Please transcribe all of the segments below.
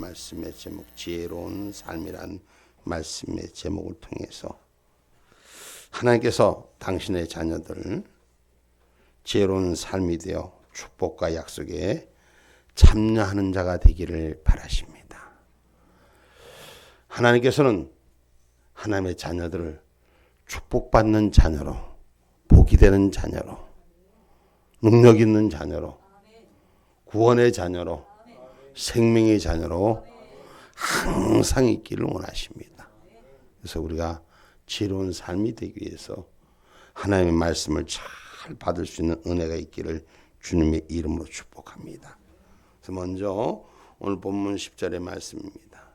말씀의 제목, 지혜로운 삶이란 말씀의 제목을 통해서 하나님께서 당신의 자녀들 지혜로운 삶이 되어 축복과 약속에 참여하는 자가 되기를 바라십니다. 하나님께서는 하나님의 자녀들을 축복받는 자녀로, 복이 되는 자녀로, 능력 있는 자녀로, 구원의 자녀로, 생명의 자녀로 항상 있기를 원하십니다. 그래서 우리가 지혜로운 삶이 되기 위해서 하나님의 말씀을 잘 받을 수 있는 은혜가 있기를 주님의 이름으로 축복합니다. 그래서 먼저 오늘 본문 10절의 말씀입니다.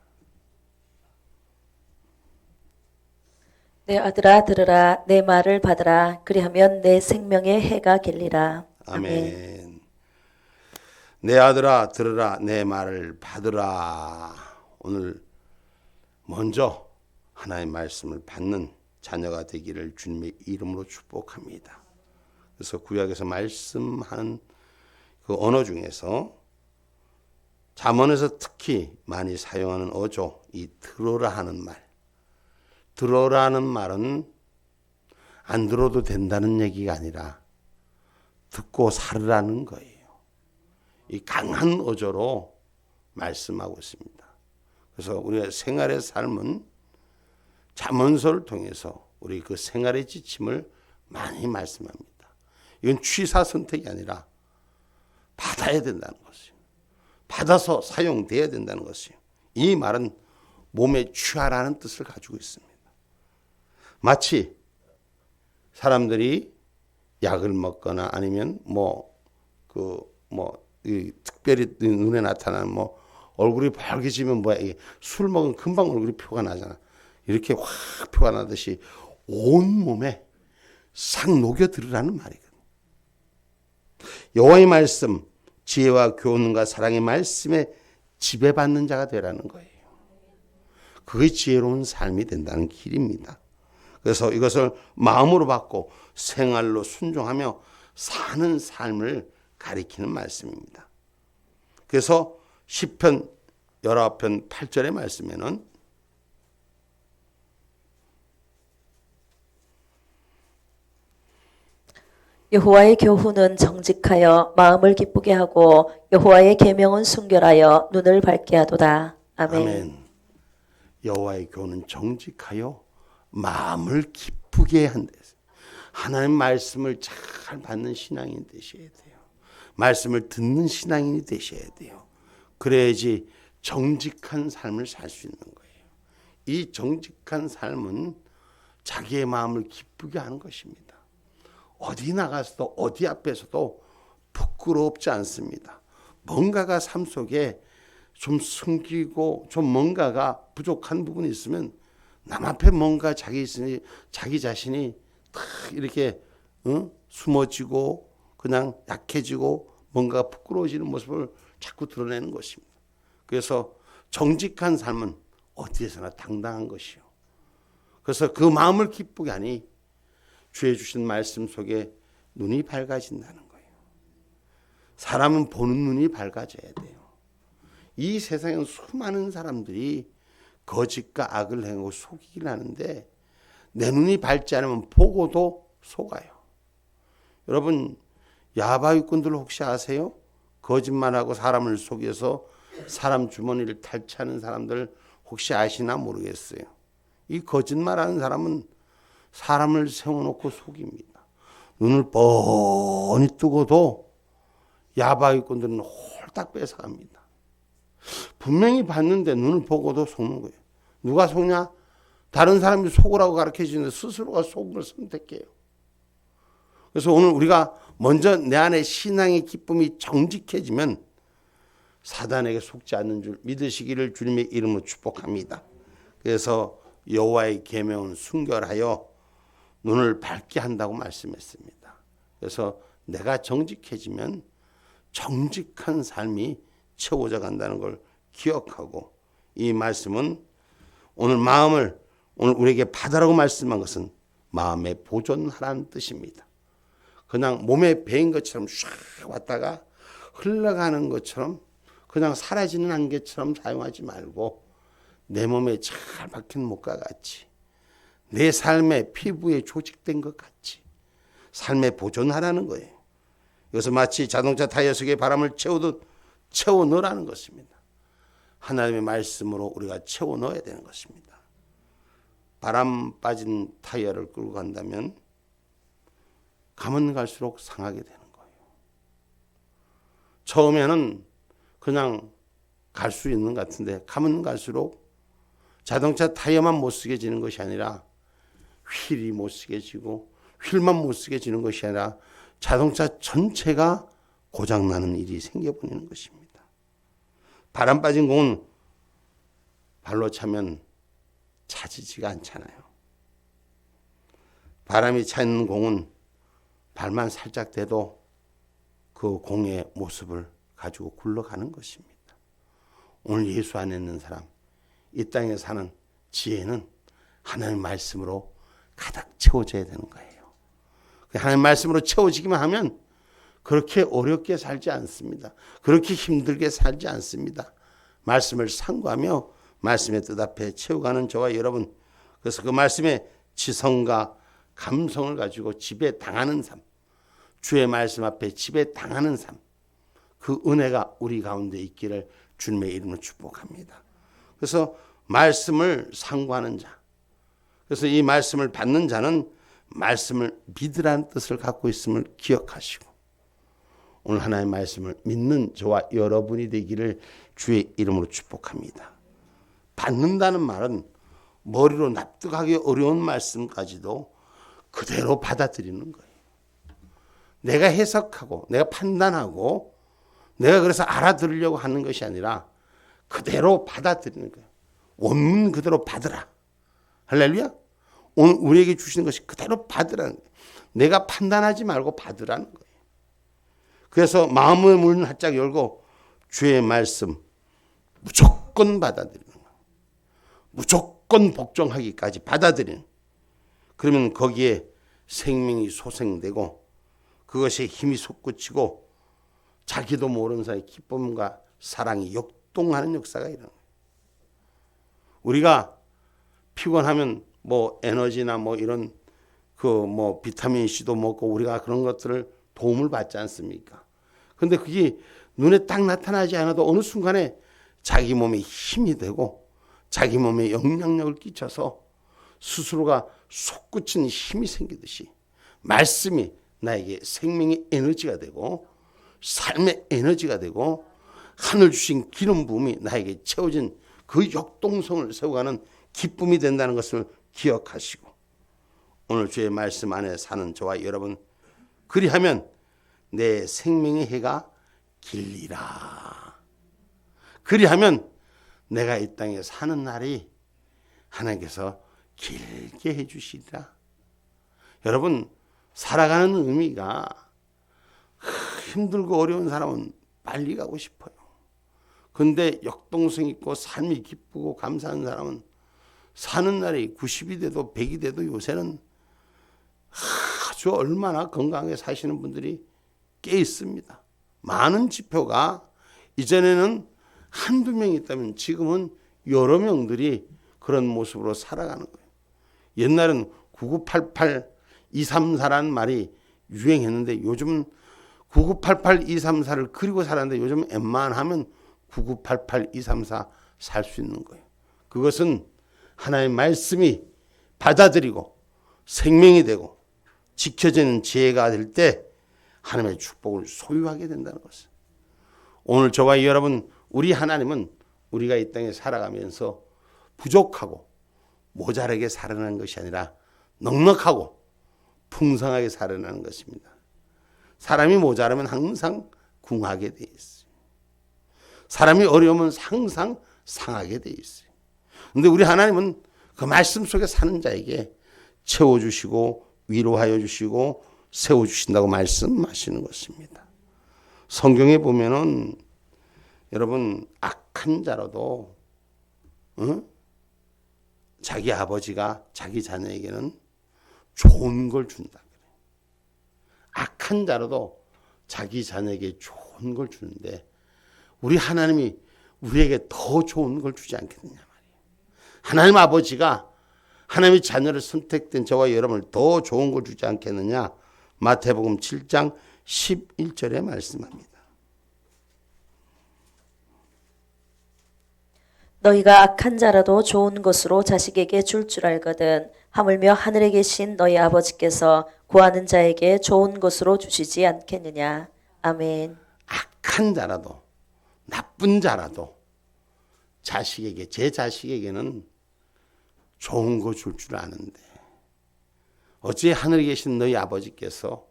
내 아들아 들으라, 내 말을 받으라. 그리하면 내 생명의 해가 길리라. 아멘. 내 아들아 들으라, 내 말을 받으라. 오늘 먼저 하나님의 말씀을 받는 자녀가 되기를 주님의 이름으로 축복합니다. 그래서 구약에서 말씀하는 그 언어 중에서 잠언에서 특히 많이 사용하는 어조, 이 들어라 하는 말. 들어라는 말은 안 들어도 된다는 얘기가 아니라 듣고 살으라는 거예요. 이 강한 어조로 말씀하고 있습니다. 그래서 우리가 생활의 삶은 잠언서를 통해서 우리 그 생활의 지침을 많이 말씀합니다. 이건 취사 선택이 아니라 받아야 된다는 것이에요. 받아서 사용돼야 된다는 것이에요. 이 말은 몸에 취하라는 뜻을 가지고 있습니다. 마치 사람들이 약을 먹거나 아니면 특별히 눈에 나타나는 얼굴이 밝아지면 술 먹으면 금방 얼굴이 표가 나잖아. 이렇게 확 표가 나듯이 온 몸에 싹 녹여 들으라는 말이거든. 여호와의 말씀, 지혜와 교훈과 사랑의 말씀에 지배받는 자가 되라는 거예요. 그게 지혜로운 삶이 된다는 길입니다. 그래서 이것을 마음으로 받고 생활로 순종하며 사는 삶을 가리키는 말씀입니다. 그래서 시편 19편 8절의 말씀에는 여호와의 교훈은 정직하여 마음을 기쁘게 하고 여호와의 계명은 순결하여 눈을 밝게 하도다. 아멘. 아멘. 여호와의 교훈은 정직하여 마음을 기쁘게 한다. 하나님 말씀을 잘 받는 신앙인이 되셔야 돼요. 말씀을 듣는 신앙인이 되셔야 돼요. 그래야지 정직한 삶을 살 수 있는 거예요. 이 정직한 삶은 자기의 마음을 기쁘게 하는 것입니다. 어디 나가서도 어디 앞에서도 부끄럽지 않습니다. 뭔가가 삶 속에 좀 숨기고 좀 뭔가가 부족한 부분이 있으면 남 앞에 뭔가 자기 자신이 탁 이렇게 숨어지고 그냥 약해지고 뭔가 부끄러워지는 모습을 자꾸 드러내는 것입니다. 그래서 정직한 삶은 어디에서나 당당한 것이요. 그래서 그 마음을 기쁘게 하니 주의 주신 말씀 속에 눈이 밝아진다는 거예요. 사람은 보는 눈이 밝아져야 돼요. 이 세상에 수많은 사람들이 거짓과 악을 행하고 속이긴 하는데 내 눈이 밝지 않으면 보고도 속아요. 여러분 야바위꾼들 혹시 아세요? 거짓말하고 사람을 속여서 사람 주머니를 탈취하는 사람들 혹시 아시나 모르겠어요. 이 거짓말하는 사람은 사람을 세워놓고 속입니다. 눈을 뻔히 뜨고도 야바위꾼들은 홀딱 뺏어갑니다. 분명히 봤는데 눈을 보고도 속는 거예요. 누가 속냐? 다른 사람이 속으라고 가르쳐주는데 스스로가 속은 걸 선택해요. 그래서 오늘 우리가 먼저 내 안에 신앙의 기쁨이 정직해지면 사단에게 속지 않는 줄 믿으시기를 주님의 이름으로 축복합니다. 그래서 여호와의 계명은 순결하여 눈을 밝게 한다고 말씀했습니다. 그래서 내가 정직해지면 정직한 삶이 채워져 간다는 걸 기억하고 이 말씀은 오늘 우리에게 받으라고 말씀한 것은 마음에 보존하라는 뜻입니다. 그냥 몸에 배인 것처럼 샥 왔다가 흘러가는 것처럼 그냥 사라지는 안개처럼 사용하지 말고 내 몸에 잘 박힌 못과 같이 내 삶의 피부에 조직된 것 같이 삶에 보존하라는 거예요. 이것은 마치 자동차 타이어 속에 바람을 채우듯 채워 넣으라는 것입니다. 하나님의 말씀으로 우리가 채워 넣어야 되는 것입니다. 바람 빠진 타이어를 끌고 간다면 가면 갈수록 상하게 되는 거예요. 처음에는 그냥 갈 수 있는 것 같은데 가면 갈수록 자동차 타이어만 못 쓰게 지는 것이 아니라 휠이 못 쓰게 지고 휠만 못 쓰게 지는 것이 아니라 자동차 전체가 고장나는 일이 생겨버리는 것입니다. 바람 빠진 공은 발로 차면 차지지가 않잖아요. 바람이 차 있는 공은 발만 살짝 대도 그 공의 모습을 가지고 굴러가는 것입니다. 오늘 예수 안에 있는 사람, 이 땅에 사는 지혜는 하나님의 말씀으로 가득 채워져야 되는 거예요. 하나님의 말씀으로 채워지기만 하면 그렇게 어렵게 살지 않습니다. 그렇게 힘들게 살지 않습니다. 말씀을 상고하며 말씀의 뜻 앞에 채워가는 저와 여러분, 그래서 그 말씀의 지성과 감성을 가지고 지배당하는 삶, 주의 말씀 앞에 지배당하는 삶, 그 은혜가 우리 가운데 있기를 주님의 이름으로 축복합니다. 그래서 말씀을 상고하는 자, 그래서 이 말씀을 받는 자는 말씀을 믿으라는 뜻을 갖고 있음을 기억하시고 오늘 하나님의 말씀을 믿는 저와 여러분이 되기를 주의 이름으로 축복합니다. 받는다는 말은 머리로 납득하기 어려운 말씀까지도 그대로 받아들이는 거예요. 내가 해석하고 내가 판단하고 내가 그래서 알아들으려고 하는 것이 아니라 그대로 받아들이는 거예요. 원문 그대로 받으라. 할렐루야. 오늘 우리에게 주시는 것이 그대로 받으라는 거예요. 내가 판단하지 말고 받으라는 거예요. 그래서 마음의 문을 활짝 열고 주의 말씀 무조건 받아들이는 거예요. 무조건 복종하기까지 받아들이는. 그러면 거기에 생명이 소생되고 그것에 힘이 솟구치고 자기도 모르는 사이 기쁨과 사랑이 역동하는 역사가 일어나요. 우리가 피곤하면 뭐 에너지나 뭐 이런 그 뭐 비타민 C도 먹고 우리가 그런 것들을 도움을 받지 않습니까? 근데 그게 눈에 딱 나타나지 않아도 어느 순간에 자기 몸에 힘이 되고 자기 몸에 영향력을 끼쳐서 스스로가 솟구치는 힘이 생기듯이 말씀이 나에게 생명의 에너지가 되고 삶의 에너지가 되고 하늘 주신 기름 부음이 나에게 채워진 그 역동성을 세워가는 기쁨이 된다는 것을 기억하시고 오늘 주의 말씀 안에 사는 저와 여러분, 그리하면 내 생명의 해가 길리라. 그리하면 내가 이 땅에 사는 날이 하나님께서 길게 해주시리라. 여러분, 살아가는 의미가 힘들고 어려운 사람은 빨리 가고 싶어요. 근데 역동성 있고 삶이 기쁘고 감사한 사람은 사는 날이 90이 돼도 100이 돼도 요새는 아주 얼마나 건강하게 사시는 분들이 꽤 있습니다. 많은 지표가 이전에는 한두 명 있다면 지금은 여러 명들이 그런 모습으로 살아가는 거예요. 옛날엔 9988 234라는 말이 유행했는데 요즘은 9988 234를 그리고 살았는데 요즘 웬만하면 9988 234 살 수 있는 거예요. 그것은 하나님의 말씀이 받아들이고 생명이 되고 지켜지는 지혜가 될 때 하나님의 축복을 소유하게 된다는 것을. 오늘 저와 여러분, 우리 하나님은 우리가 이 땅에 살아가면서 부족하고 모자라게 살아나는 것이 아니라 넉넉하고 풍성하게 살아나는 것입니다. 사람이 모자라면 항상 궁하게 돼 있어요. 사람이 어려우면 항상 상하게 돼 있어요. 그런데 우리 하나님은 그 말씀 속에 사는 자에게 채워주시고 위로하여 주시고 세워주신다고 말씀하시는 것입니다. 성경에 보면은 여러분, 악한 자로도 자기 아버지가 자기 자녀에게는 좋은 걸 준다. 악한 자로도 자기 자녀에게 좋은 걸 주는데 우리 하나님이 우리에게 더 좋은 걸 주지 않겠느냐 말이에요. 하나님 아버지가 하나님의 자녀를 선택된 저와 여러분을 더 좋은 걸 주지 않겠느냐. 마태복음 7장 11절에 말씀합니다. 너희가 악한 자라도 좋은 것으로 자식에게 줄 줄 알거든 하물며 하늘에 계신 너희 아버지께서 구하는 자에게 좋은 것으로 주시지 않겠느냐. 아멘. 악한 자라도 나쁜 자라도 자식에게 제 자식에게는 좋은 거 줄 줄 아는데 어찌 하늘에 계신 너희 아버지께서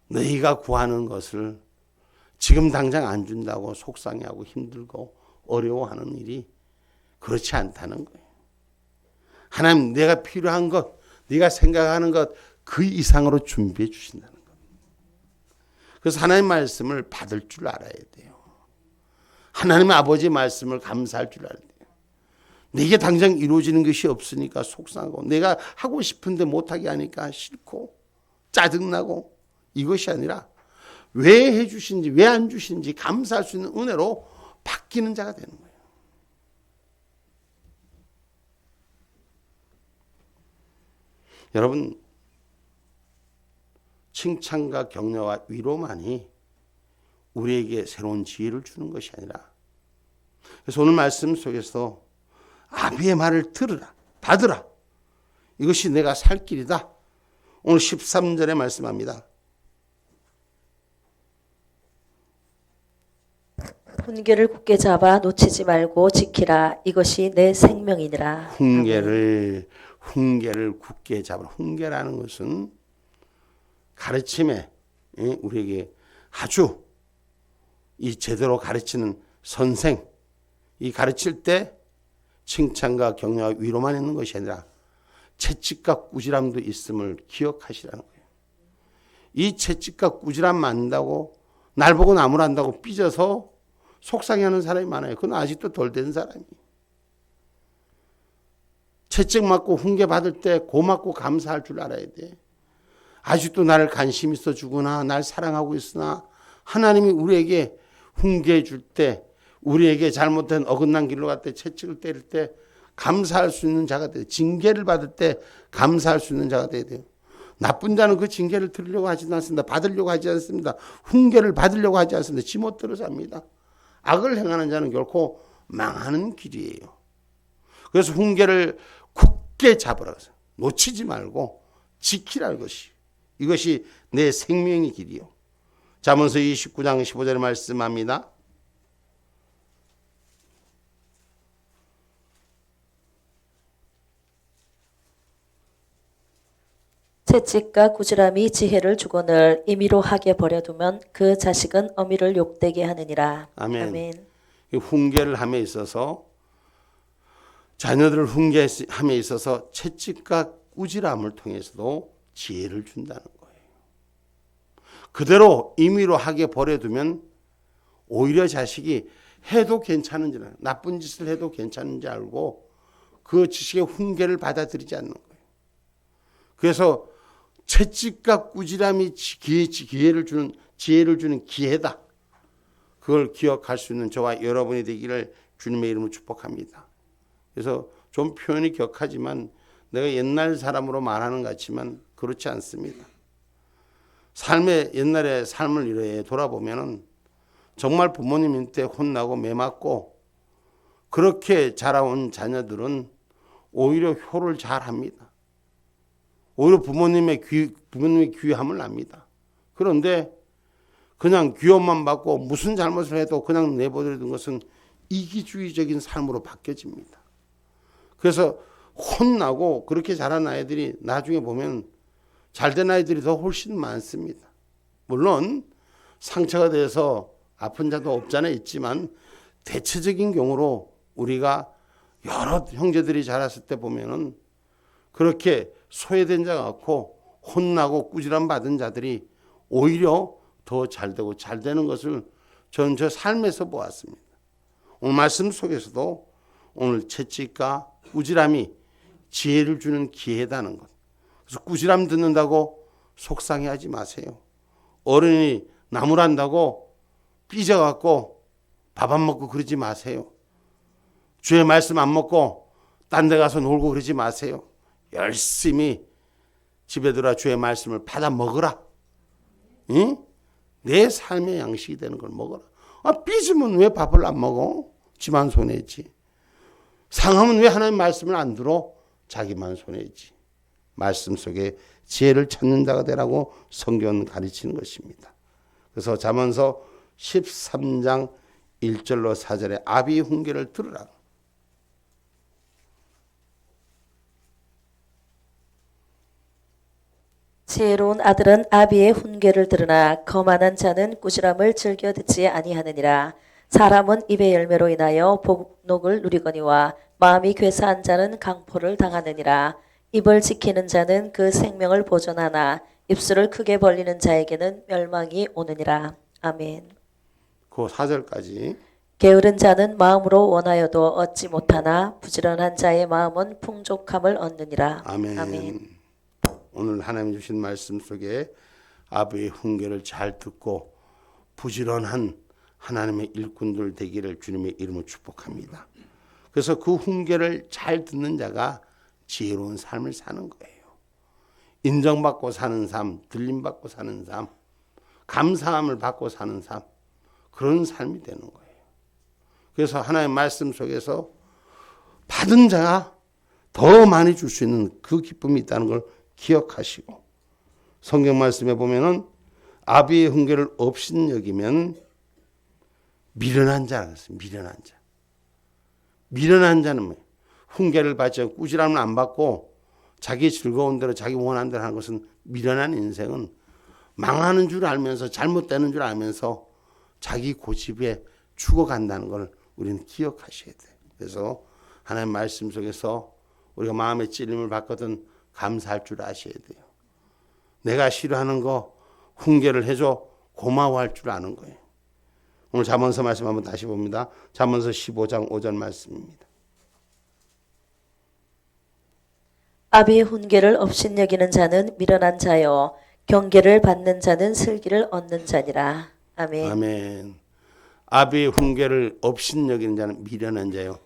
너희가 구하는 것을 지금 당장 안 준다고 속상해하고 힘들고 어려워하는 일이 그렇지 않다는 거예요. 하나님 내가 필요한 것, 네가 생각하는 것 그 이상으로 준비해 주신다는 거예요. 그래서 하나님 말씀을 받을 줄 알아야 돼요. 하나님의 아버지의 말씀을 감사할 줄 알아야 돼요. 내게 당장 이루어지는 것이 없으니까 속상하고 내가 하고 싶은데 못하게 하니까 싫고 짜증나고 이것이 아니라 왜 해주신지 왜 안 주신지 감사할 수 있는 은혜로 바뀌는 자가 되는 거예요. 여러분 칭찬과 격려와 위로만이 우리에게 새로운 지혜를 주는 것이 아니라 그래서 오늘 말씀 속에서 아비의 말을 들으라 받으라 이것이 내가 살 길이다. 오늘 13절에 말씀합니다. 훈계를 굳게 잡아 놓치지 말고 지키라. 이것이 내 생명이니라. 훈계를 굳게 잡으라. 훈계라는 것은 가르침에 우리에게 아주 이 제대로 가르치는 선생 이 가르칠 때 칭찬과 격려와 위로만 있는 것이 아니라 채찍과 꾸지람도 있음을 기억하시라는 거예요. 이 채찍과 꾸지람 만다고 날 보고 나무란다고 삐져서 속상해하는 사람이 많아요. 그건 아직도 덜 된 사람이에요. 채찍 맞고 훈계 받을 때 고맙고 감사할 줄 알아야 돼. 아직도 나를 관심 있어 주구나 날 사랑하고 있으나 하나님이 우리에게 훈계해 줄 때 우리에게 잘못된 어긋난 길로 갈 때 채찍을 때릴 때 감사할 수 있는 자가 돼요. 징계를 받을 때 감사할 수 있는 자가 돼야 돼요. 나쁜 자는 그 징계를 들으려고 하지 않습니다. 받으려고 하지 않습니다. 훈계를 받으려고 하지 않습니다. 지멋대로 삽니다. 악을 행하는 자는 결코 망하는 길이에요. 그래서 훈계를 굳게 잡으라. 놓치지 말고 지키라는 것이 이것이 내 생명의 길이요. 잠언서 29장 15절에 말씀합니다. 채찍과 꾸지람이 지혜를 주거늘 임의로 하게 버려두면 그 자식은 어미를 욕되게 하느니라. 아멘. 아멘. 훈계를 함에 있어서 자녀들을 훈계함에 있어서 채찍과 꾸지람을 통해서도 지혜를 준다는 거예요. 그대로 임의로 하게 버려두면 오히려 자식이 해도 괜찮은지 나쁜 짓을 해도 괜찮은지 알고 그 지식의 훈계를 받아들이지 않는 거예요. 그래서 채찍과 꾸지람이 지혜를 주는 기회다. 그걸 기억할 수 있는 저와 여러분이 되기를 주님의 이름으로 축복합니다. 그래서 좀 표현이 격하지만 내가 옛날 사람으로 말하는 것 같지만 그렇지 않습니다. 삶의 옛날의 삶을 이렇게 돌아보면은 정말 부모님한테 혼나고 매맞고 그렇게 자라온 자녀들은 오히려 효를 잘 합니다. 오히려 부모님의 귀함을 압니다. 그런데 그냥 귀여움만 받고 무슨 잘못을 해도 그냥 내버려둔 것은 이기주의적인 삶으로 바뀌어집니다. 그래서 혼나고 그렇게 자란 아이들이 나중에 보면 잘된 아이들이 더 훨씬 많습니다. 물론 상처가 돼서 아픈 자도 없잖아 있지만 대체적인 경우로 우리가 여러 형제들이 자랐을 때 보면은 그렇게 소외된 자 같고 혼나고 꾸지람 받은 자들이 오히려 더 잘되고 잘되는 것을 저는 저 삶에서 보았습니다. 오늘 말씀 속에서도 오늘 채찍과 꾸지람이 지혜를 주는 기회다는 것. 그래서 꾸지람 듣는다고 속상해하지 마세요. 어른이 나무란다고 삐져갖고 밥 안 먹고 그러지 마세요. 주의 말씀 안 먹고 딴 데 가서 놀고 그러지 마세요. 열심히 집에 들어와 주의 말씀을 받아 먹으라. 응? 내 삶의 양식이 되는 걸 먹어라. 삐지면 왜 밥을 안 먹어? 지만 손해지. 상하면 왜 하나님 말씀을 안 들어? 자기만 손해지. 말씀 속에 지혜를 찾는 자가 되라고 성경은 가르치는 것입니다. 그래서 잠언서 13장 1절로 4절에 아비의 훈계를 들으라. 지혜로운 아들은 아비의 훈계를 들으나 거만한 자는 꾸지람을 즐겨 듣지 아니하느니라. 사람은 입의 열매로 인하여 복록을 누리거니와 마음이 괴사한 자는 강포를 당하느니라. 입을 지키는 자는 그 생명을 보존하나 입술을 크게 벌리는 자에게는 멸망이 오느니라. 아멘. 그 4절까지. 게으른 자는 마음으로 원하여도 얻지 못하나 부지런한 자의 마음은 풍족함을 얻느니라. 아멘. 아멘. 오늘 하나님 주신 말씀 속에 아비의 훈계를 잘 듣고 부지런한 하나님의 일꾼들 되기를 주님의 이름으로 축복합니다. 그래서 그 훈계를 잘 듣는 자가 지혜로운 삶을 사는 거예요. 인정받고 사는 삶, 들림받고 사는 삶, 감사함을 받고 사는 삶, 그런 삶이 되는 거예요. 그래서 하나님의 말씀 속에서 받은 자가 더 많이 줄 수 있는 그 기쁨이 있다는 걸 기억하시고, 성경 말씀에 보면은 아비의 훈계를 업신여기면 미련한 자라고 했어요. 미련한 자. 미련한 자는 뭐예요? 훈계를 받지 않고 꾸지람을 안 받고 자기 즐거운 대로 자기 원하는 대로 하는 것은 미련한 인생은 망하는 줄 알면서 잘못되는 줄 알면서 자기 고집에 죽어간다는 걸 우리는 기억하셔야 돼요. 그래서 하나님 말씀 속에서 우리가 마음의 찔림을 받거든 감사할 줄 아셔야 돼요. 내가 싫어하는 거 훈계를 해줘 고마워할 줄 아는 거예요. 오늘 잠언서 말씀 한번 다시 봅니다. 잠언서 15장 5절 말씀입니다. 아비의 훈계를 업신여기는 자는 미련한 자요 경계를 받는 자는 슬기를 얻는 자니라. 아멘. 아멘. 아비의 훈계를 업신여기는 자는 미련한 자요.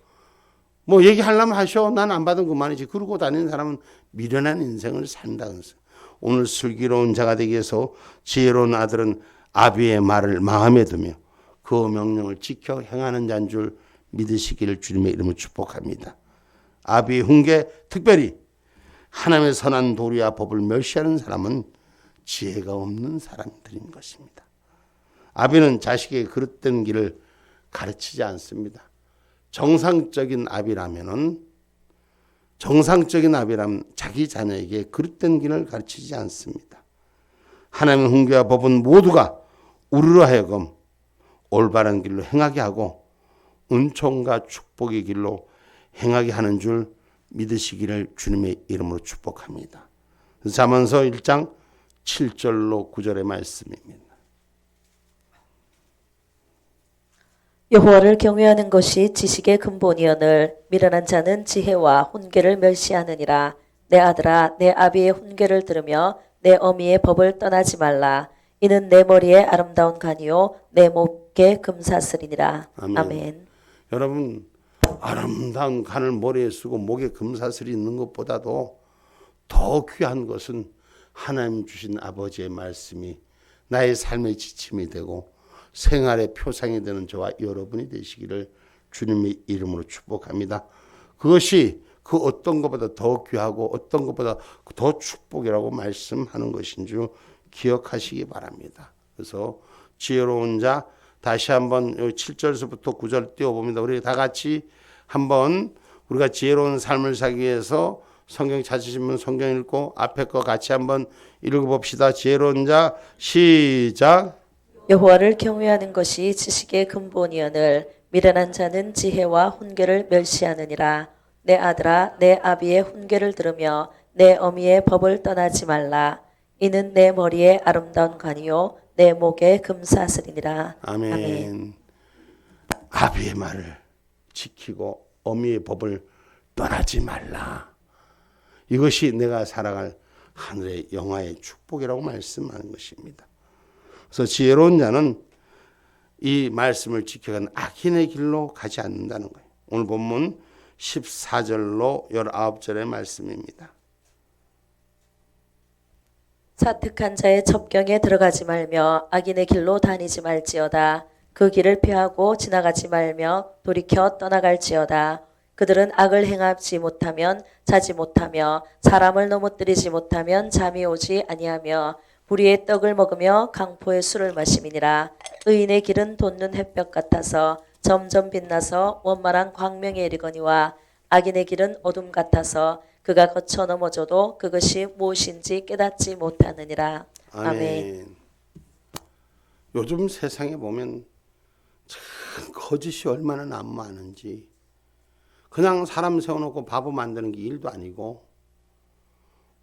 뭐 얘기하려면 하셔. 난 안 받은 그만이지. 그러고 다니는 사람은 미련한 인생을 산다는 거예요. 오늘 슬기로운 자가 되기 위해서 지혜로운 아들은 아비의 말을 마음에 두며 그 명령을 지켜 행하는 자인 줄 믿으시기를 주님의 이름으로 축복합니다. 아비의 훈계, 특별히 하나님의 선한 도리와 법을 멸시하는 사람은 지혜가 없는 사람들인 것입니다. 아비는 자식에게 그릇된 길을 가르치지 않습니다. 정상적인 아비라면 자기 자녀에게 그릇된 길을 가르치지 않습니다. 하나님의 훈계와 법은 모두가 우리로 하여금 올바른 길로 행하게 하고 은총과 축복의 길로 행하게 하는 줄 믿으시기를 주님의 이름으로 축복합니다. 잠언서 1장 7절로 9절의 말씀입니다. 여호와를 경외하는 것이 지식의 근본이오늘 미련한 자는 지혜와 훈계를 멸시하느니라. 내 아들아 내 아비의 훈계를 들으며 내 어미의 법을 떠나지 말라. 이는 내 머리에 아름다운 간이요 내 목에 금사슬이니라. 아멘. 아멘. 여러분, 아름다운 간을 머리에 쓰고 목에 금사슬이 있는 것보다도 더 귀한 것은 하나님 주신 아버지의 말씀이 나의 삶의 지침이 되고 생활의 표상이 되는 저와 여러분이 되시기를 주님의 이름으로 축복합니다. 그것이 그 어떤 것보다 더 귀하고 어떤 것보다 더 축복이라고 말씀하는 것인 줄 기억하시기 바랍니다. 그래서 지혜로운 자, 다시 한번 7절에서부터 9절 띄워봅니다. 우리 다 같이 한번 우리가 지혜로운 삶을 살기 위해서 성경 찾으신 분 성경 읽고 앞에 거 같이 한번 읽어봅시다. 지혜로운 자 시작. 여호와를 경외하는 것이 지식의 근본이오늘 미련한 자는 지혜와 훈계를 멸시하느니라. 내 아들아 내 아비의 훈계를 들으며 내 어미의 법을 떠나지 말라. 이는 내 머리에 아름다운 관이요 내 목에 금사슬이니라. 아멘. 아멘. 아비의 말을 지키고 어미의 법을 떠나지 말라. 이것이 내가 살아갈 하늘의 영화의 축복이라고 말씀하는 것입니다. 그래서 지혜로운 자는 이 말씀을 지켜간 악인의 길로 가지 않는다는 거예요. 오늘 본문 14절로 19절의 말씀입니다. 사특한 자의 첩경에 들어가지 말며 악인의 길로 다니지 말지어다. 그 길을 피하고 지나가지 말며 돌이켜 떠나갈지어다. 그들은 악을 행하지 못하면 자지 못하며 사람을 넘어뜨리지 못하면 잠이 오지 아니하며 불의의 떡을 먹으며 강포의 술을 마심이니라. 의인의 길은 돋는 햇볕 같아서 점점 빛나서 원만한 광명에 이르거니와 악인의 길은 어둠 같아서 그가 거쳐 넘어져도 그것이 무엇인지 깨닫지 못하느니라. 아멘. 요즘 세상에 보면 참 거짓이 얼마나 난무하는지. 그냥 사람 세워놓고 바보 만드는 게 일도 아니고,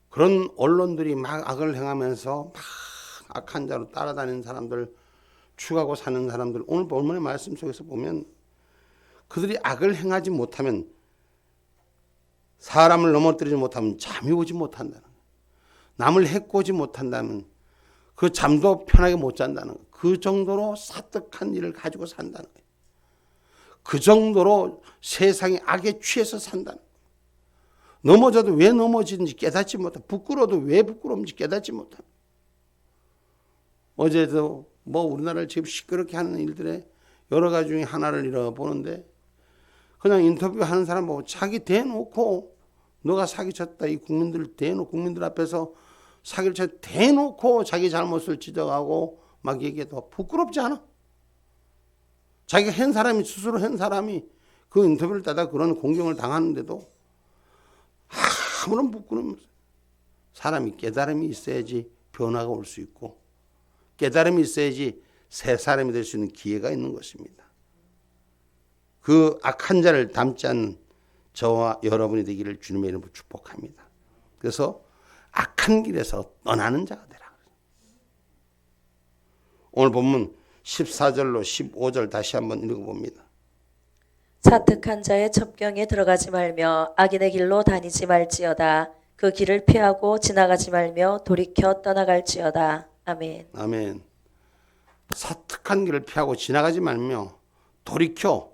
그런 언론들이 막 악을 행하면서 막 악한 자로 따라다니는 사람들, 추구하고 사는 사람들, 오늘 본문의 말씀 속에서 보면 그들이 악을 행하지 못하면, 사람을 넘어뜨리지 못하면 잠이 오지 못한다는 거예요. 남을 해코지 못한다면 그 잠도 편하게 못 잔다는 거예요. 그 정도로 사특한 일을 가지고 산다는 거예요. 그 정도로 세상의 악에 취해서 산다는 거예요. 넘어져도 왜 넘어지는지 깨닫지 못하고, 부끄러워도 왜 부끄러운지 깨닫지 못하고. 어제도 뭐 우리나라를 지금 시끄럽게 하는 일들에 여러 가지 중에 하나를 읽어보는데, 그냥 인터뷰하는 사람 보고 자기 대놓고 너가 사기쳤다, 이 국민들을 대놓고 국민들 앞에서 사기를 쳐 대놓고 자기 잘못을 지적하고 막 얘기해도 부끄럽지 않아? 자기가 한 사람이, 스스로 한 사람이 그 인터뷰를 따다 그런 공경을 당하는데도 아무런 부끄러움 없어요. 사람이 깨달음이 있어야지 변화가 올 수 있고, 깨달음이 있어야지 새 사람이 될 수 있는 기회가 있는 것입니다. 그 악한 자를 닮지 않는 저와 여러분이 되기를 주님의 이름으로 축복합니다. 그래서 악한 길에서 떠나는 자가 되라. 오늘 본문 14절로 15절 다시 한번 읽어봅니다. 사특한 자의 첩경에 들어가지 말며 악인의 길로 다니지 말지어다. 그 길을 피하고 지나가지 말며 돌이켜 떠나갈지어다. 아멘. 아멘. 사특한 길을 피하고 지나가지 말며 돌이켜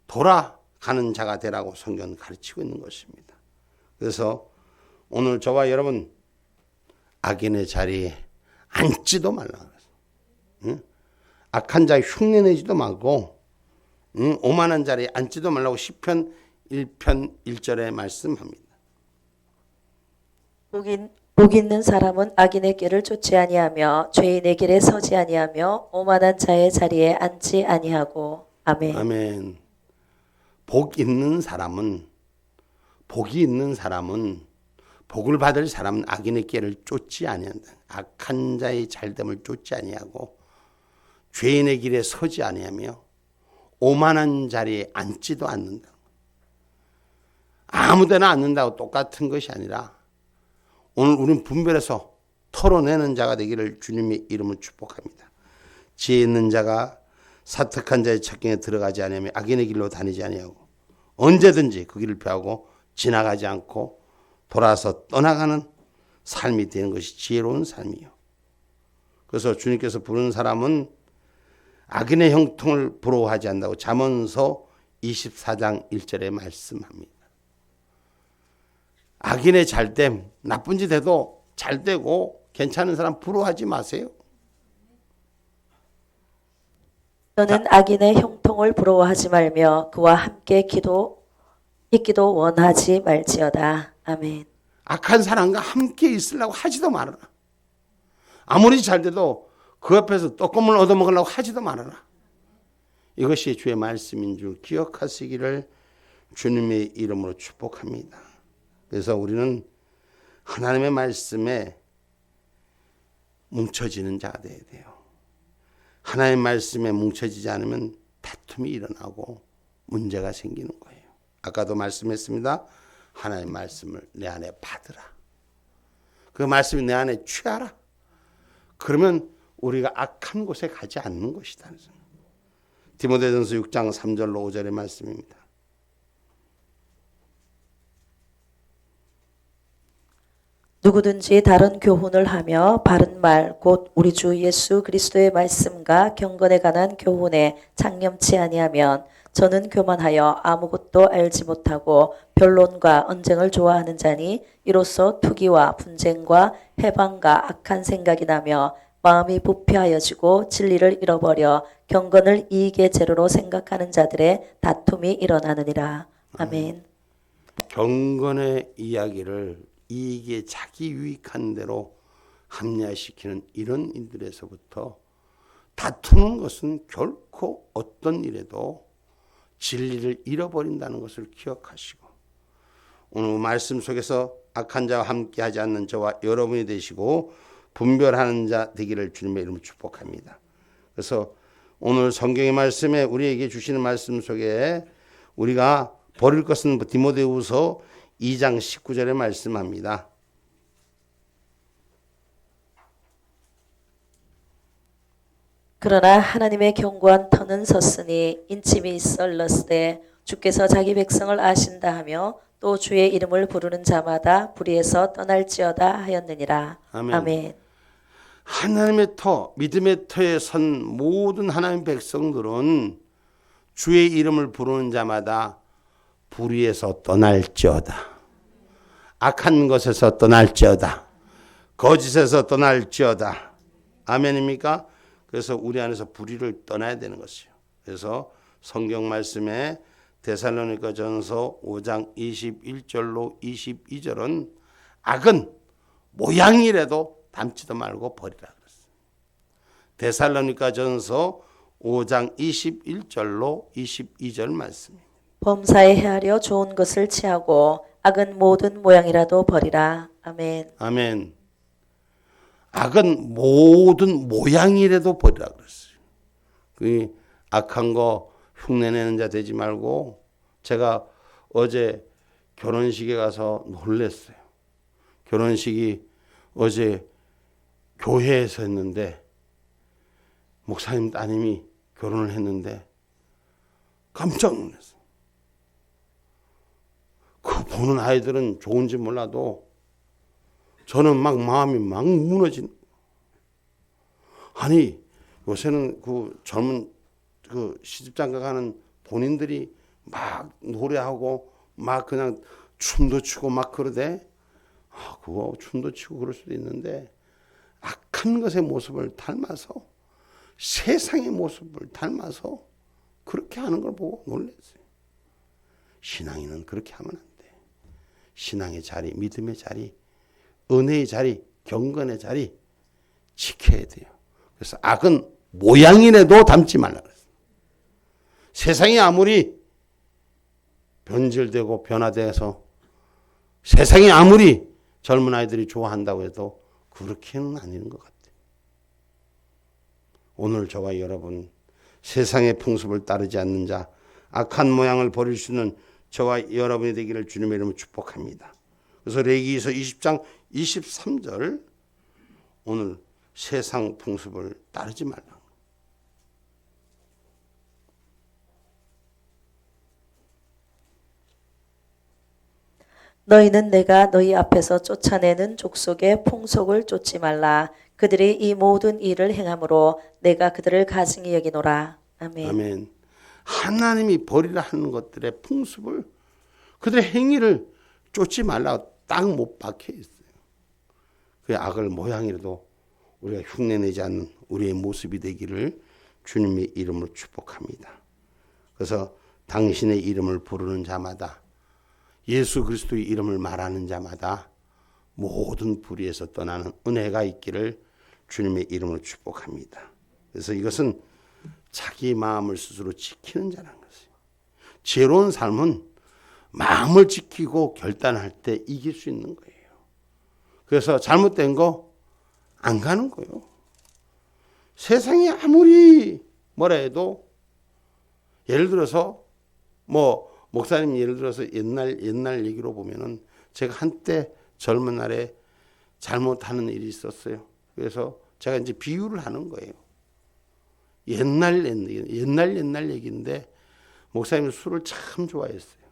돌아가는 자가 되라고 성경은 가르치고 있는 것입니다. 그래서 오늘 저와 여러분, 악인의 자리에 앉지도 말라. 응? 악한 자에 흉내내지도 말고, 응? 오만한 자리에 앉지도 말라고 시편 1편 1절에 말씀합니다. 복 있는 사람은 악인의 길을 쫓지 아니하며 죄인의 길에 서지 아니하며 오만한 자의 자리에 앉지 아니하고. 아멘. 아멘. 복이 있는 사람은, 복을 받을 사람은 악인의 길을 쫓지 아니한다. 악한 자의 잘됨을 쫓지 아니하고 죄인의 길에 서지 아니하며 오만한 자리에 앉지도 않는다. 아무데나 앉는다고 똑같은 것이 아니라 오늘 우리는 분별해서 털어내는 자가 되기를 주님의 이름으로 축복합니다. 지혜 있는 자가 사특한 자의 첩경에 들어가지 아니하며 악인의 길로 다니지 아니하고 언제든지 그 길을 피하고 지나가지 않고 돌아서 떠나가는 삶이 되는 것이 지혜로운 삶이요. 그래서 주님께서 부르는 사람은 악인의 형통을 부러워하지 않는다고 잠언서 24장 1절에 말씀합니다. 악인의 잘됨, 나쁜 짓 해도 잘되고 괜찮은 사람 부러워하지 마세요. 너는 악인의 형통을 부러워하지 말며 그와 함께 있기도 원하지 말지어다. 아멘. 악한 사람과 함께 있으려고 하지도 말아라. 아무리 잘돼도 그 앞에서 떡고물 얻어먹으려고 하지도 말아라. 이것이 주의 말씀인 줄 기억하시기를 주님의 이름으로 축복합니다. 그래서 우리는 하나님의 말씀에 뭉쳐지는 자가 되어야 돼요. 하나님의 말씀에 뭉쳐지지 않으면 다툼이 일어나고 문제가 생기는 거예요. 아까도 말씀했습니다. 하나님의 말씀을 내 안에 받으라. 그 말씀이 내 안에 취하라. 그러면 우리가 악한 곳에 가지 않는 것이다. 디모데전서 6장 3절로 5절의 말씀입니다. 누구든지 다른 교훈을 하며 바른 말 곧 우리 주 예수 그리스도의 말씀과 경건에 관한 교훈에 창념치 아니하면 저는 교만하여 아무것도 알지 못하고 변론과 언쟁을 좋아하는 자니 이로써 투기와 분쟁과 해방과 악한 생각이 나며 마음이 부패하여지고 진리를 잃어버려 경건을 이익의 재료로 생각하는 자들의 다툼이 일어나느니라. 아멘. 경건의 이야기를 이익에 자기 유익한 대로 합리화시키는 이런 인들에서부터 다투는 것은 결코 어떤 일에도 진리를 잃어버린다는 것을 기억하시고 오늘 말씀 속에서 악한 자와 함께하지 않는 저와 여러분이 되시고 분별하는 자 되기를 주님의 이름으로 축복합니다. 그래서 오늘 성경의 말씀에 우리에게 주시는 말씀 속에 우리가 버릴 것은 디모데후서 2장 19절에 말씀합니다. 그러나 하나님의 견고한 터는 섰으니 인침이 썰렀으되 주께서 자기 백성을 아신다 하며 또 주의 이름을 부르는 자마다 불의에서 떠날지어다 하였느니라. 아멘. 아멘. 하나님의 터, 믿음의 터에 선 모든 하나님의 백성들은 주의 이름을 부르는 자마다 불의에서 떠날지어다. 악한 것에서 떠날지어다. 거짓에서 떠날지어다. 아멘입니까? 그래서 우리 안에서 불의를 떠나야 되는 것이요. 그래서 성경 말씀에 데살로니가전서 5장 21절로 22절은 악은 모양이라도 담지도 말고 버리라 그랬어요. 데살로니가전서 5장 21절로 22절 말씀입니다. 범사에 헤아려 좋은 것을 취하고 악은 모든 모양이라도 버리라. 아멘. 아멘. 악은 모든 모양이라도 버리라 그랬어요. 그 악한 거 흉내내는 자 되지 말고 제가 어제 결혼식에 가서 놀랐어요. 결혼식이 어제 교회에서 했는데 목사님 따님이 결혼을 했는데 깜짝 놀랐어요. 그 보는 아이들은 좋은지 몰라도 저는 막 마음이 막 무너지는. 아니 요새는 그 젊은 그 시집장가 가는 본인들이 막 노래하고 막 그냥 춤도 추고 막 그러대. 아, 그거 춤도 추고 그럴 수도 있는데 악한 것의 모습을 닮아서 세상의 모습을 닮아서 그렇게 하는 걸 보고 놀랐어요. 신앙인은 그렇게 하면 안 돼. 신앙의 자리, 믿음의 자리, 은혜의 자리, 경건의 자리 지켜야 돼요. 그래서 악은 모양이라도 담지 말라 그랬어요. 세상이 아무리 변질되고 변화돼서 세상이 아무리 젊은 아이들이 좋아한다고 해도 그렇게는 아닌 것 같아요. 오늘 저와 여러분 세상의 풍습을 따르지 않는 자, 악한 모양을 버릴 수 있는 저와 여러분이 되기를 주님의 이름으로 축복합니다. 그래서 레위기서 20장 23절 오늘 세상 풍습을 따르지 말라. 너희는 내가 너희 앞에서 쫓아내는 족속의 풍속을 쫓지 말라. 그들이 이 모든 일을 행함으로 내가 그들을 가증히 여기노라. 아멘. 아멘. 하나님이 버리라 하는 것들의 풍습을 그들의 행위를 쫓지 말라 딱 못 박혀 있어요. 그 악을 모양이라도 우리가 흉내내지 않는 우리의 모습이 되기를 주님의 이름으로 축복합니다. 그래서 당신의 이름을 부르는 자마다 예수 그리스도의 이름을 말하는 자마다 모든 불의에서 떠나는 은혜가 있기를 주님의 이름으로 축복합니다. 그래서 이것은 자기 마음을 스스로 지키는 자라는 것이에요. 지혜로운 삶은 마음을 지키고 결단할 때 이길 수 있는 거예요. 그래서 잘못된 거 안 가는 거예요. 세상이 아무리 뭐라 해도 예를 들어서 뭐 목사님 예를 들어서 옛날 얘기로 보면은 제가 한때 젊은 날에 잘못하는 일이 있었어요. 그래서 제가 이제 비유를 하는 거예요. 옛날 얘기인데 목사님은 술을 참 좋아했어요.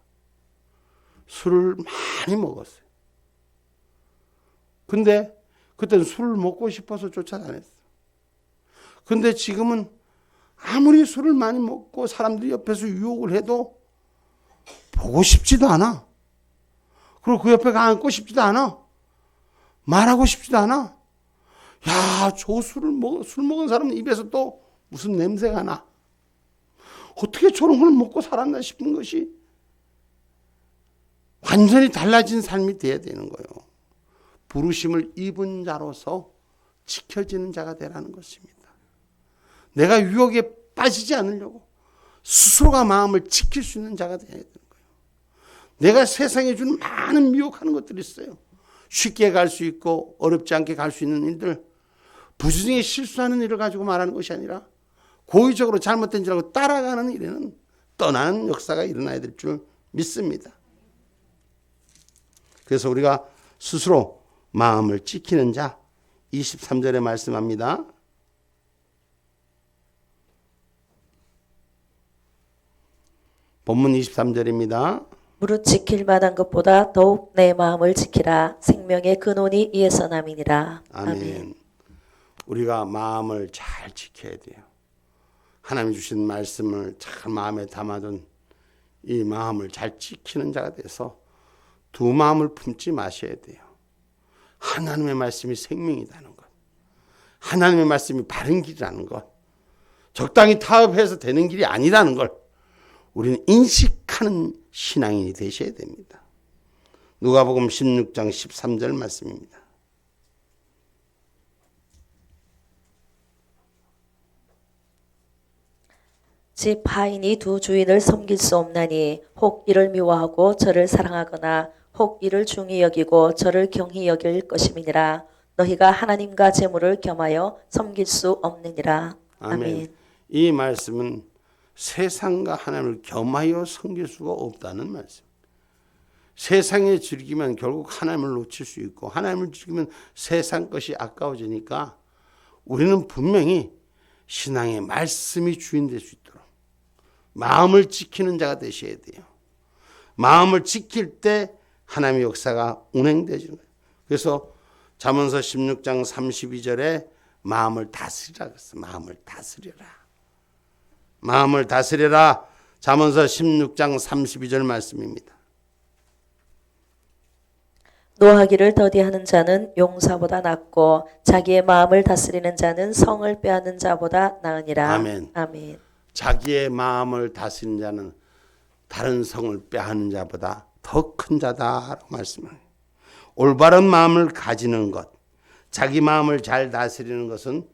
술을 많이 먹었어요. 근데 그때는 술을 먹고 싶어서 쫓아다녔어. 근데 지금은 아무리 술을 많이 먹고 사람들이 옆에서 유혹을 해도 보고 싶지도 않아. 그리고 그 옆에 앉고 싶지도 않아. 말하고 싶지도 않아. 야, 술 먹은 사람 입에서 또 무슨 냄새가 나. 어떻게 저런 걸 먹고 살았나 싶은 것이 완전히 달라진 삶이 돼야 되는 거예요. 부르심을 입은 자로서 지켜지는 자가 되라는 것입니다. 내가 유혹에 빠지지 않으려고 스스로가 마음을 지킬 수 있는 자가 되어야 되는 거예요. 내가 세상에 주는 많은 미혹하는 것들이 있어요. 쉽게 갈 수 있고 어렵지 않게 갈 수 있는 일들, 부주중에 실수하는 일을 가지고 말하는 것이 아니라 고의적으로 잘못된 줄 알고 따라가는 일에는 떠나는 역사가 일어나야 될 줄 믿습니다. 그래서 우리가 스스로 마음을 지키는 자, 23절에 말씀합니다. 본문 23절입니다. 무릇 지킬 만한 것보다 더욱 내 마음을 지키라. 생명의 근원이 이에서 남이니라. 아멘. 우리가 마음을 잘 지켜야 돼요. 하나님 주신 말씀을 잘 마음에 담아둔 이 마음을 잘 지키는 자가 돼서 두 마음을 품지 마셔야 돼요. 하나님의 말씀이 생명이라는 것, 하나님의 말씀이 바른 길이라는 것, 적당히 타협해서 되는 길이 아니라는 걸 우리는 인식하는 신앙인이 되셔야 됩니다. 누가복음 16장 13절 말씀입니다. 집 하인이 두 주인을 섬길 수 없나니 혹 이를 미워하고 저를 사랑하거나 혹 이를 중히 여기고 저를 경히 여길 것임이니라. 너희가 하나님과 재물을 겸하여 섬길 수 없느니라. 아멘. 이 말씀은 세상과 하나님을 겸하여 섬길 수가 없다는 말씀. 세상에 즐기면 결국 하나님을 놓칠 수 있고 하나님을 즐기면 세상 것이 아까워지니까 우리는 분명히 신앙의 말씀이 주인 될 수 있도록 마음을 지키는 자가 되셔야 돼요. 마음을 지킬 때 하나님의 역사가 운행되는 거예요. 그래서 잠언서 16장 32절에 마음을 다스리라 그랬어요. 마음을 다스려라. 마음을 다스려라. 잠언서 16장 32절 말씀입니다. 노하기를 더디하는 자는 용사보다 낫고 자기의 마음을 다스리는 자는 성을 빼앗는 자보다 나으니라. 아멘. 아멘. 자기의 마음을 다스리는 자는 다른 성을 빼앗는 자보다 더 큰 자다라고 말씀해요. 올바른 마음을 가지는 것, 자기 마음을 잘 다스리는 것은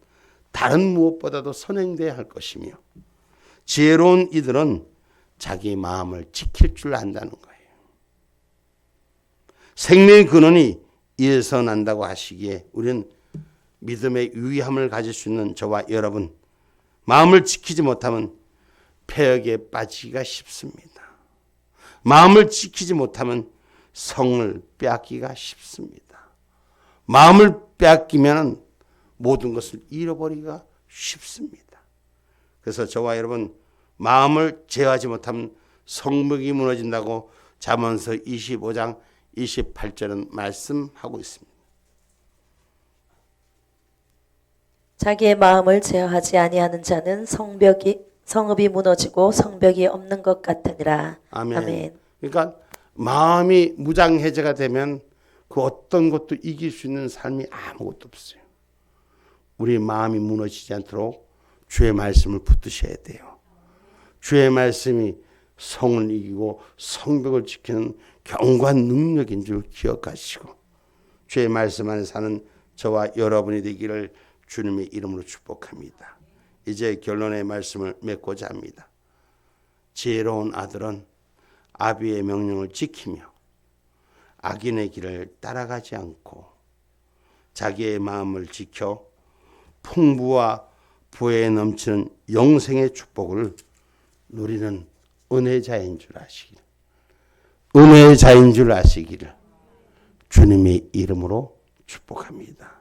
다른 무엇보다도 선행돼야 할 것이며 지혜로운 이들은 자기 마음을 지킬 줄 안다는 거예요. 생명의 근원이 이에서 난다고 하시기에 우리는 믿음의 유의함을 가질 수 있는 저와 여러분, 마음을 지키지 못하면 폐역에 빠지기가 쉽습니다. 마음을 지키지 못하면 성을 빼앗기가 쉽습니다. 마음을 빼앗기면 모든 것을 잃어버리기가 쉽습니다. 그래서 저와 여러분, 마음을 제어하지 못하면 성벽이 무너진다고 잠언서 25장 28절은 말씀하고 있습니다. 자기의 마음을 제어하지 아니하는 자는 성읍이 무너지고 성벽이 없는 것 같으니라. 아멘. 아멘. 그러니까 마음이 무장해제가 되면 그 어떤 것도 이길 수 있는 삶이 아무것도 없어요. 우리 마음이 무너지지 않도록 주의 말씀을 붙드셔야 돼요. 주의 말씀이 성을 이기고 성벽을 지키는 견고한 능력인 줄 기억하시고 주의 말씀 안에 사는 저와 여러분이 되기를 주님의 이름으로 축복합니다. 이제 결론의 말씀을 맺고자 합니다. 지혜로운 아들은 아비의 명령을 지키며 악인의 길을 따라가지 않고 자기의 마음을 지켜 풍부와 부에 넘치는 영생의 축복을 누리는 은혜자인 줄 아시기를, 은혜자인 줄 아시기를 주님의 이름으로 축복합니다.